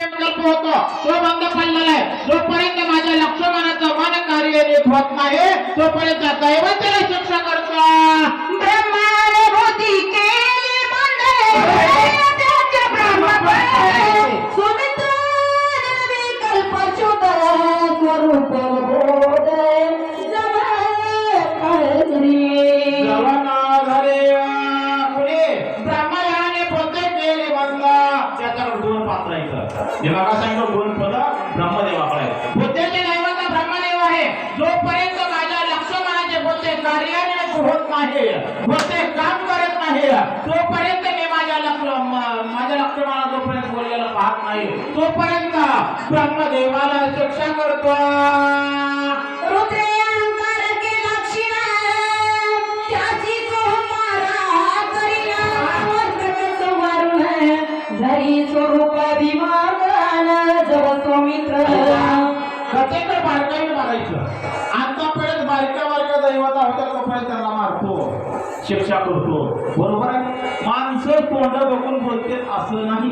होतो तो बंद पडलेला आहे. जोपर्यंत माझ्या लक्ष्मणाचं मन कार्य नीट होत नाही तोपर्यंत दैव त्याला शिक्षा करतो. ब्रह्माने बुद्धी केली मंडळे त्याचे ब्रह्मपणे सुमित्र निर्विकल्प शुद्ध स्वरूप बोधे ब्रह्माने पोते केले बंद. त्याच्यावर दोन पात्र आहेत. जेव्हा का सांगतो दोन पद ब्रह्मदेवाकडे पोतेचे दैवत ब्रह्मदेव आहे. जोपर्यंत माझ्या लक्ष्मणाचे पोते कार्यान्वित होत नाही पोते काम करत नाही तोपर्यंत मी माझ्या लक्ष्मणाला जोपर्यंत बोललेलं पाहत नाही तोपर्यंत ब्रह्मदेवाला शिक्षा करतो. रुद्रे अंकार के लक्षण त्याची कुमारा करिला वर्तक संवरण धरी स्वरूप विमान जव सौमित्र कथेकडे बारकाईने मारायचं. आतापर्यंत बारक्या दैवता होत्या तोपर्यंत त्यांना मारतो शिक्षा करतो. बरोबर आहे. माणसं तोंड बघून बोलते असं नाही.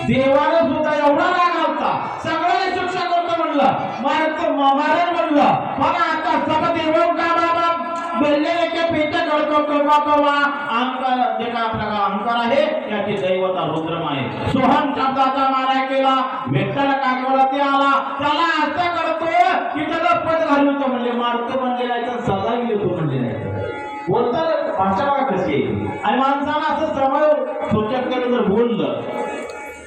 देवानं सुद्धा एवढा राग आलता सगळ्यांना शिक्षा करतो म्हणलं मारण म्हणलं पण आता सब देव का बाबा बोललेले के पेट करतो कवा कवा अहंकार जे काय आपला अहंकार आहे त्याची दैवता रुद्रम आहे. सोहम शब्दाचा मारा केला विठ्ठल काकवरती आला त्याला असं करतो की त्याला पद घालवतो म्हणले मारतो म्हणले नाही तर सजा घेतो म्हणले नाही. बोलतात भाषा बघा कशी आहे. आणि माणसाला असं समय थोडक्यात जर बोललं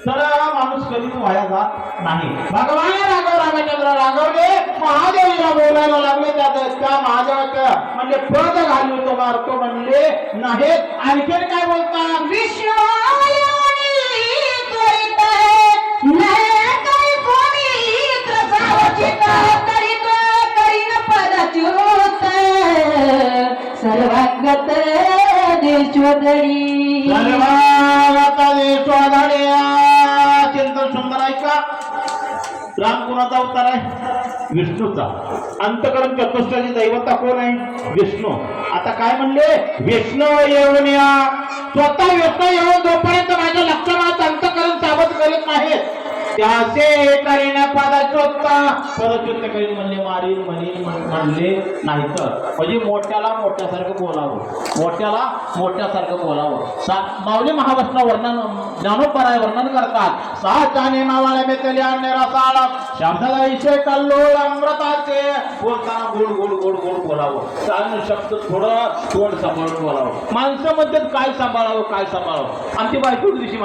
तर माणूस कधीच वाया जात नाही. भगवान रामचंद्र राघवले महादेवीला बोलायला लागले त्या महादेवाच्या म्हणजे पद घालवतो मारतो म्हणले नाहीत. आणखीन काय बोलतात विष्णू त्वरित न काही कोणी त्रसावचित करीत करीन पदच्युत सर्वांगत देशोधडी चिंतन सुंदर ऐका. राम कोणाचा अवतार आहे? विष्णूचा. अंतकरण चतुष्टाची दैवता कोण आहे? विष्णू. आता काय म्हणले? विष्णू येऊन या. स्वतः विष्णू येऊन जोपर्यंत माझ्या लक्ष्मणाचं अंतकरण साबत करीत नाहीत त्याचे करीन पदच्युत करीन म्हणले मारीन म्हणले नाही तर म्हणजे मोठ्याला मोठ्यासारखं बोलावं मोठ्यासारखं बोलावं. माऊली महावस्त्र वर्णन ज्ञानोपराय वर्णन करतात. साचाने मावाला मेतले अन्य रसाळ शब्दाला इशे कल्लोळ अमृताचे बोलताना गोड गोड गोड गोड बोलावं. चालणं शब्द थोडं तोंड सांभाळून बोलावं. माणसामध्ये काय सांभाळावं आणि ती बायको दिवशी मला